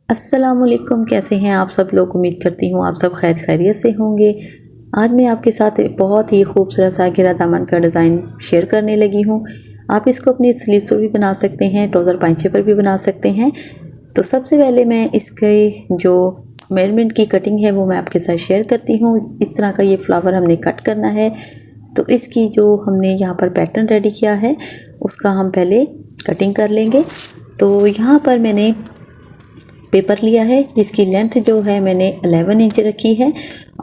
अस्सलामुअलैकुम, कैसे हैं आप सब लोग। उम्मीद करती हूँ आप सब खैर खैरियत से होंगे। आज मैं आपके साथ बहुत ही खूबसूरत सा घेरा दामन का डिज़ाइन शेयर करने लगी हूँ। आप इसको अपनी स्लीव्स पर भी बना सकते हैं, ट्राउज़र पाइंचे पर भी बना सकते हैं। तो सबसे पहले मैं इसके जो मेजरमेंट की कटिंग है वो मैं आपके साथ शेयर करती हूँ। इस तरह का ये फ्लावर हमने कट करना है। तो इसकी जो हमने यहाँ पर पैटर्न रेडी किया है उसका हम पहले कटिंग कर लेंगे। तो यहाँ पर मैंने पेपर लिया है जिसकी लेंथ जो है मैंने 11 इंच रखी है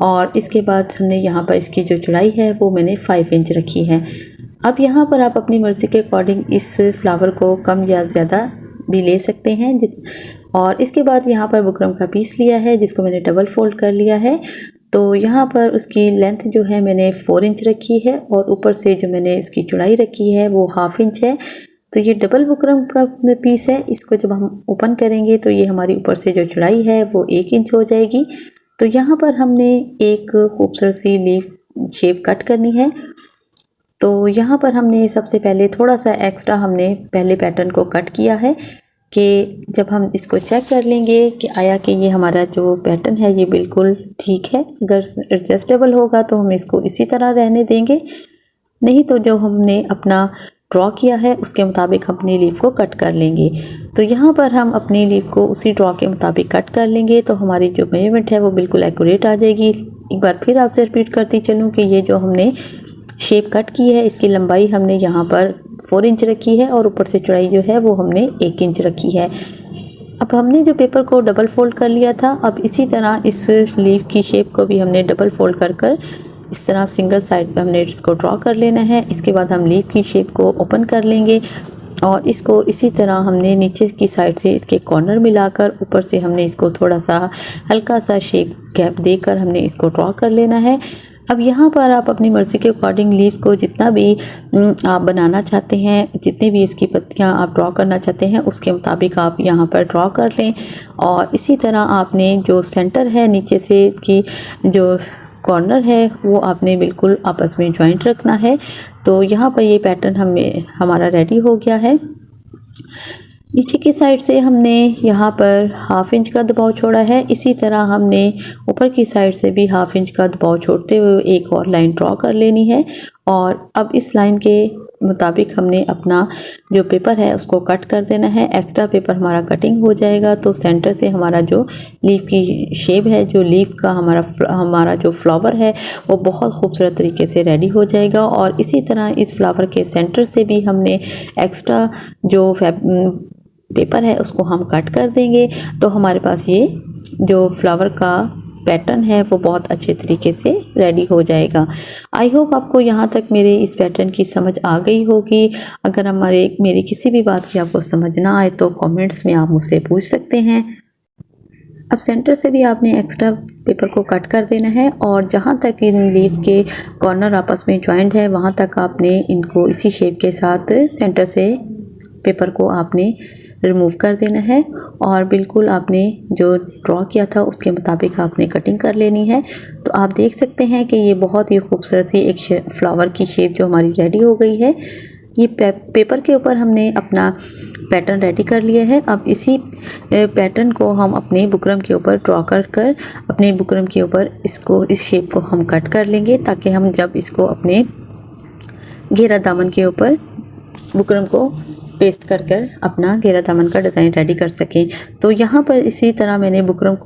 और इसके बाद हमने यहाँ पर इसकी जो चौड़ाई है वो मैंने 5 इंच रखी है। अब यहाँ पर आप अपनी मर्ज़ी के अकॉर्डिंग इस फ्लावर को कम या ज़्यादा भी ले सकते हैं। और इसके बाद यहाँ पर बुकरम का पीस लिया है जिसको मैंने डबल फोल्ड कर लिया है। तो यहाँ पर उसकी लेंथ जो है मैंने 4 इंच रखी है और ऊपर से जो मैंने इसकी चौड़ाई रखी है वो 1/2 इंच है। तो ये डबल बुकरम का पीस है, इसको जब हम ओपन करेंगे तो ये हमारी ऊपर से जो चौड़ाई है वो 1 इंच हो जाएगी। तो यहाँ पर हमने एक खूबसूरत सी लीफ शेप कट करनी है। तो यहाँ पर हमने सबसे पहले थोड़ा सा एक्स्ट्रा हमने पहले पैटर्न को कट किया है कि जब हम इसको चेक कर लेंगे कि आया कि ये हमारा जो पैटर्न है ये बिल्कुल ठीक है। अगर एडजस्टेबल होगा तो हम इसको इसी तरह रहने देंगे, नहीं तो जो हमने अपना ड्रॉ किया है उसके मुताबिक हम अपनी लीफ को कट कर लेंगे। तो यहाँ पर हम अपनी लीफ को उसी ड्रॉ के मुताबिक कट कर लेंगे तो हमारी जो मेजरमेंट है वो बिल्कुल एक्यूरेट आ जाएगी। एक बार फिर आपसे रिपीट करती चलूँ कि ये जो हमने शेप कट की है इसकी लंबाई हमने यहाँ पर 4 इंच रखी है और ऊपर से चौड़ाई जो है वो हमने 1 इंच रखी है। अब हमने जो पेपर को डबल फोल्ड कर लिया था, अब इसी तरह इस लीफ की शेप को भी हमने डबल फोल्ड कर कर इस तरह सिंगल साइड पे हमने इसको ड्रॉ कर लेना है। इसके बाद हम लीफ की शेप को ओपन कर लेंगे और इसको इसी तरह हमने नीचे की साइड से इसके कॉर्नर मिलाकर ऊपर से हमने इसको थोड़ा सा हल्का सा शेप गैप देकर हमने इसको ड्रॉ कर लेना है। अब यहाँ पर आप अपनी मर्ज़ी के अकॉर्डिंग लीफ को जितना भी आप बनाना चाहते हैं, जितनी भी इसकी पत्तियाँ आप ड्रॉ करना चाहते हैं उसके मुताबिक आप यहाँ पर ड्रॉ कर लें। और इसी तरह आपने जो सेंटर है नीचे से की जो कॉर्नर है वो आपने बिल्कुल आपस में जॉइंट रखना है। तो यहाँ पर ये पैटर्न हमारा रेडी हो गया है। नीचे की साइड से हमने यहाँ पर 1/2 इंच का दबाव छोड़ा है, इसी तरह हमने ऊपर की साइड से भी 1/2 इंच का दबाव छोड़ते हुए एक और लाइन ड्रॉ कर लेनी है। और अब इस लाइन के मुताबिक हमने अपना जो पेपर है उसको कट कर देना है। एक्स्ट्रा पेपर हमारा कटिंग हो जाएगा तो सेंटर से हमारा जो लीफ की शेप है, जो लीफ का हमारा जो फ्लावर है वो बहुत खूबसूरत तरीके से रेडी हो जाएगा। और इसी तरह इस फ्लावर के सेंटर से भी हमने एक्स्ट्रा जो पेपर है उसको हम कट कर देंगे तो हमारे पास ये जो फ्लावर का पैटर्न है वो बहुत अच्छे तरीके से रेडी हो जाएगा। आई होप आपको यहाँ तक मेरे इस पैटर्न की समझ आ गई होगी। अगर मेरी किसी भी बात की आपको समझ ना आए तो कमेंट्स में आप मुझसे पूछ सकते हैं। अब सेंटर से भी आपने एक्स्ट्रा पेपर को कट कर देना है और जहाँ तक इन लीव्स के कॉर्नर आपस में जॉइंट है वहाँ तक आपने इनको इसी शेप के साथ सेंटर से पेपर को आपने रिमूव कर देना है और बिल्कुल आपने जो ड्रॉ किया था उसके मुताबिक आपने कटिंग कर लेनी है। तो आप देख सकते हैं कि ये बहुत ही खूबसूरत सी एक फ्लावर की शेप जो हमारी रेडी हो गई है। ये पेपर के ऊपर हमने अपना पैटर्न रेडी कर लिया है। अब इसी पैटर्न को हम अपने बुकरम के ऊपर ड्रॉ कर कर अपने बुकरम के ऊपर इस शेप को हम कट कर लेंगे ताकि हम जब इसको अपने घेरा दामन के ऊपर बुकरम को पेस्ट कर कर अपना घेरा दामन का डिज़ाइन रेडी कर सकें। तो यहाँ पर इसी तरह मैंने बुकरम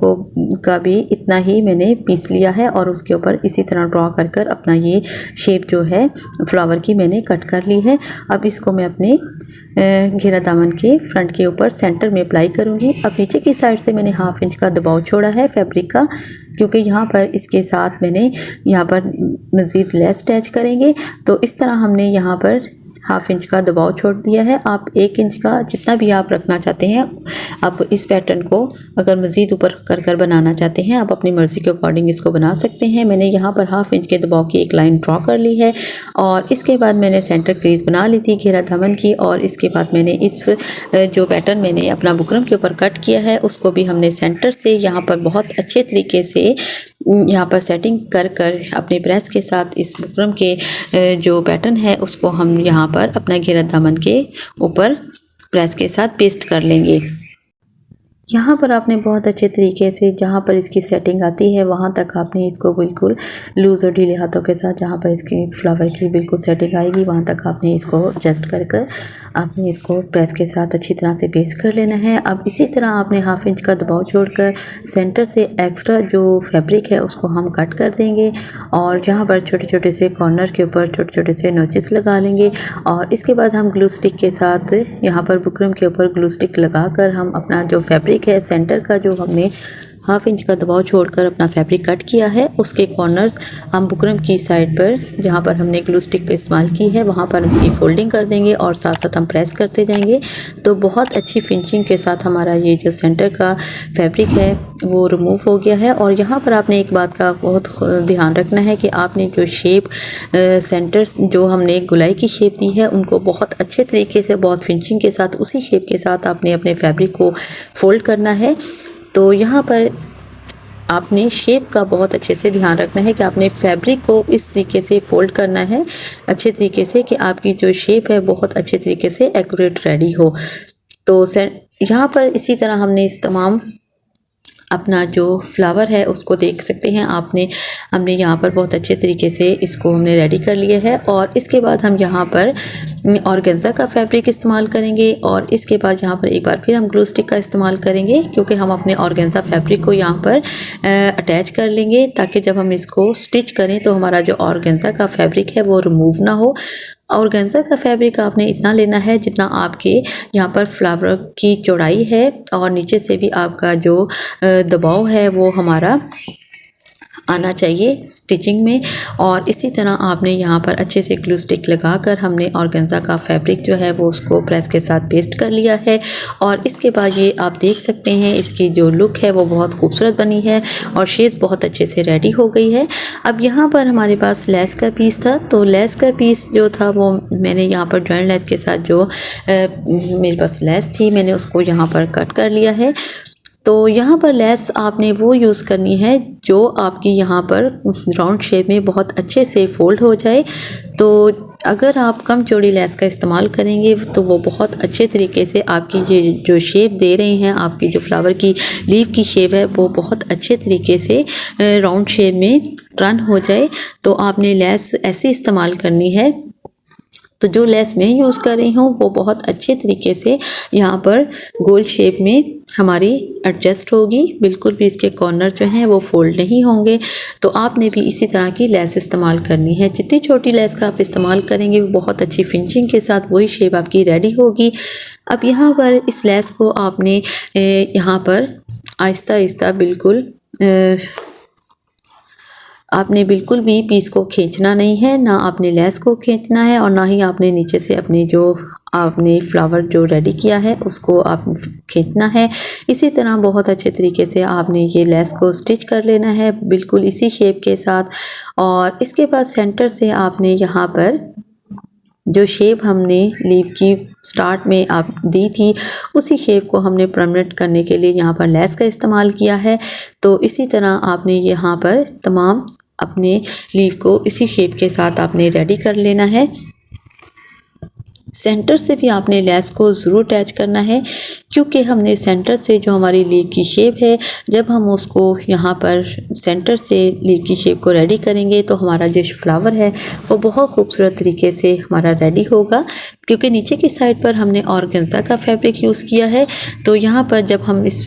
का भी इतना ही मैंने पीस लिया है और उसके ऊपर इसी तरह ड्रॉ कर कर अपना ये शेप जो है फ्लावर की मैंने कट कर ली है। अब इसको मैं अपने घेरा दामन के फ्रंट के ऊपर सेंटर में अप्लाई करूँगी। अब नीचे की साइड से मैंने 1/2 इंच का दबाव छोड़ा है फैब्रिक का, क्योंकि यहाँ पर इसके साथ मैंने यहाँ पर मज़ीद लेस अटैच करेंगे। तो इस तरह हमने यहाँ पर 1/2 इंच का दबाव छोड़ दिया है। आप 1 इंच का जितना भी आप रखना चाहते हैं, आप इस पैटर्न को अगर मज़ीद ऊपर कर बनाना चाहते हैं आप अपनी मर्ज़ी के अकॉर्डिंग इसको बना सकते हैं। मैंने यहाँ पर 1/2 इंच के दबाव की एक लाइन ड्रॉ कर ली है और इसके बाद मैंने सेंटर क्रीज बना ली थी घेरा दामन की। और इसके बाद मैंने इस जो पैटर्न मैंने अपना बुकरम के ऊपर कट किया है उसको भी हमने सेंटर से यहाँ पर बहुत अच्छे तरीके से यहाँ पर सेटिंग कर कर अपने प्रेस के साथ इस बुकरम के जो पैटर्न है उसको हम यहाँ पर अपना घेरा दामन के ऊपर प्रेस के साथ पेस्ट कर लेंगे। यहाँ पर आपने बहुत अच्छे तरीके से जहाँ पर इसकी सेटिंग आती है वहाँ तक आपने इसको बिल्कुल लूज़ और ढीले हाथों के साथ जहाँ पर इसकी फ्लावर की बिल्कुल सेटिंग आएगी वहाँ तक आपने इसको एडजस्ट कर कर आपने इसको प्रेस के साथ अच्छी तरह से पेस्ट कर लेना है। अब इसी तरह आपने हाफ इंच का दबाव छोड़कर सेंटर से एक्स्ट्रा जो फैब्रिक है उसको हम कट कर देंगे और जहाँ पर छोटे छोटे से कॉर्नर के ऊपर छोटे छोटे से नोचेस लगा लेंगे और इसके बाद हम ग्लू स्टिक के साथ यहाँ पर बुकरम के ऊपर ग्लू स्टिक लगाकर हम अपना जो फैब्रिक है सेंटर का जो हमने हाफ इंच का दबाव छोड़कर अपना फैब्रिक कट किया है उसके कॉर्नर्स हम बुकरम की साइड पर जहाँ पर हमने ग्लू स्टिक का इस्तेमाल की है वहाँ पर ये फोल्डिंग कर देंगे और साथ साथ हम प्रेस करते जाएंगे तो बहुत अच्छी फिनिशिंग के साथ हमारा ये जो सेंटर का फैब्रिक है वो रिमूव हो गया है। और यहाँ पर आपने एक बात का बहुत ध्यान रखना है कि आपने जो शेप सेंटर्स जो हमने गोलाई की शेप दी है उनको बहुत अच्छे तरीके से बहुत फिनिशिंग के साथ उसी शेप के साथ आपने अपने फैब्रिक को फोल्ड करना है। तो यहाँ पर आपने शेप का बहुत अच्छे से ध्यान रखना है कि आपने फैब्रिक को इस तरीके से फोल्ड करना है अच्छे तरीके से कि आपकी जो शेप है बहुत अच्छे तरीके से एक्यूरेट रेडी हो। तो यहाँ पर इसी तरह हमने इस तमाम अपना जो फ्लावर है उसको देख सकते हैं हमने यहाँ पर बहुत अच्छे तरीके से इसको हमने रेडी कर लिया है। और इसके बाद हम यहाँ पर ऑर्गेन्जा का फैब्रिक इस्तेमाल करेंगे और इसके बाद यहाँ पर एक बार फिर हम ग्लू स्टिक का इस्तेमाल करेंगे क्योंकि हम अपने ऑर्गेन्जा फैब्रिक को यहाँ पर अटैच कर लेंगे ताकि जब हम इसको स्टिच करें तो हमारा जो ऑर्गेन्जा का फैब्रिक है वो रिमूव ना हो। ऑर्गेन्जा का फैब्रिक आपने इतना लेना है जितना आपके यहाँ पर फ्लावर की चौड़ाई है और नीचे से भी आपका जो दबाव है वो हमारा आना चाहिए स्टिचिंग में। और इसी तरह आपने यहाँ पर अच्छे से ग्लू स्टिक लगाकर हमने ऑर्गेन्जा का फैब्रिक जो है वो उसको प्रेस के साथ पेस्ट कर लिया है। और इसके बाद ये आप देख सकते हैं इसकी जो लुक है वो बहुत खूबसूरत बनी है और शेप बहुत अच्छे से रेडी हो गई है। अब यहाँ पर हमारे पास लेस का पीस था तो लेस का पीस जो था वो मैंने यहाँ पर जॉइंट लेस के साथ जो मेरे पास लेस थी मैंने उसको यहाँ पर कट कर लिया है। तो यहाँ पर लेस आपने वो यूज़ करनी है जो आपकी यहाँ पर राउंड शेप में बहुत अच्छे से फोल्ड हो जाए। तो अगर आप कम चौड़ी लेस का इस्तेमाल करेंगे तो वो बहुत अच्छे तरीके से आपकी ये जो शेप दे रहे हैं आपकी जो फ्लावर की लीफ की शेप है वो बहुत अच्छे तरीके से राउंड शेप में टर्न हो जाए। तो आपने लेस ऐसे इस्तेमाल करनी है। तो जो लेस मैं यूज़ कर रही हूँ वो बहुत अच्छे तरीके से यहाँ पर गोल शेप में हमारी एडजस्ट होगी, बिल्कुल भी इसके कॉर्नर जो हैं वो फोल्ड नहीं होंगे। तो आपने भी इसी तरह की लेस इस्तेमाल करनी है। जितनी छोटी लेस का आप इस्तेमाल करेंगे बहुत अच्छी फिनिशिंग के साथ वही शेप आपकी रेडी होगी। अब यहाँ पर इस लेस को आपने यहाँ पर आहिस्ता आहिस्ता बिल्कुल आपने बिल्कुल भी पीस को खींचना नहीं है, ना आपने लेस को खींचना है और ना ही आपने नीचे से अपने जो आपने फ्लावर जो रेडी किया है उसको आप खींचना है। इसी तरह बहुत अच्छे तरीके से आपने ये लेस को स्टिच कर लेना है बिल्कुल इसी शेप के साथ। और इसके बाद सेंटर से आपने यहाँ पर जो शेप हमने लीफ की स्टार्ट में आप दी थी उसी शेप को हमने परमानेंट करने के लिए यहाँ पर लेस का इस्तेमाल किया है। तो इसी तरह आपने यहाँ पर तमाम अपने लीफ को इसी शेप के साथ आपने रेडी कर लेना है। सेंटर से भी आपने लेस को ज़रूर अटैच करना है क्योंकि हमने सेंटर से जो हमारी लीफ की शेप है जब हम उसको यहाँ पर सेंटर से लीफ की शेप को रेडी करेंगे तो हमारा जो फ्लावर है वो बहुत खूबसूरत तरीके से हमारा रेडी होगा। क्योंकि नीचे की साइड पर हमने ऑर्गेन्जा का फैब्रिक यूज़ किया है तो यहाँ पर जब हम इस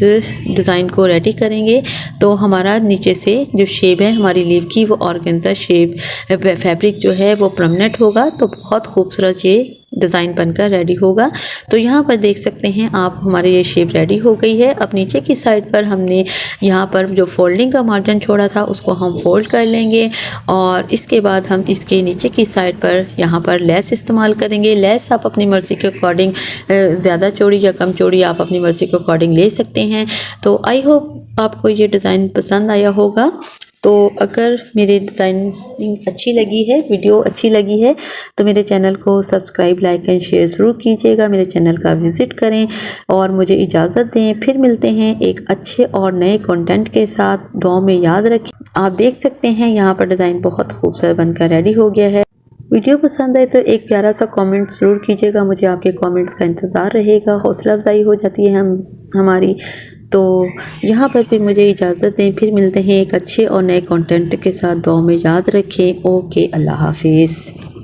डिज़ाइन को रेडी करेंगे तो हमारा नीचे से जो शेप है हमारी लीफ की वो ऑर्गेन्जा शेप फैब्रिक जो है वो परमानेंट होगा। तो बहुत खूबसूरत ये डिज़ाइन बनकर रेडी होगा। तो यहाँ पर देख सकते हैं आप हमारे ये शेप रेडी हो गई है। अब नीचे की साइड पर हमने यहाँ पर जो फोल्डिंग का मार्जिन छोड़ा था उसको हम फोल्ड कर लेंगे और इसके बाद हम इसके नीचे की साइड पर यहाँ पर लेस इस्तेमाल करेंगे। लेस आप अपनी मर्ज़ी के अकॉर्डिंग ज़्यादा चौड़ी या कम चौड़ी आप अपनी मर्ज़ी के अकॉर्डिंग ले सकते हैं। तो आई होप आपको ये डिज़ाइन पसंद आया होगा। तो अगर मेरी डिज़ाइनिंग अच्छी लगी है, वीडियो अच्छी लगी है तो मेरे चैनल को सब्सक्राइब, लाइक एंड शेयर ज़रूर कीजिएगा। मेरे चैनल का विज़िट करें और मुझे इजाज़त दें। फिर मिलते हैं एक अच्छे और नए कंटेंट के साथ। दुआ में याद रखें। आप देख सकते हैं यहाँ पर डिज़ाइन बहुत खूबसूरत बनकर रेडी हो गया है। वीडियो पसंद आए तो एक प्यारा सा कमेंट ज़रूर कीजिएगा, मुझे आपके कमेंट्स का इंतज़ार रहेगा। हौसला अफजाई हो जाती है हमारी। तो यहाँ पर फिर मुझे इजाज़त दें, फिर मिलते हैं एक अच्छे और नए कंटेंट के साथ। दुआ में याद रखें। ओके, अल्लाह हाफिज़।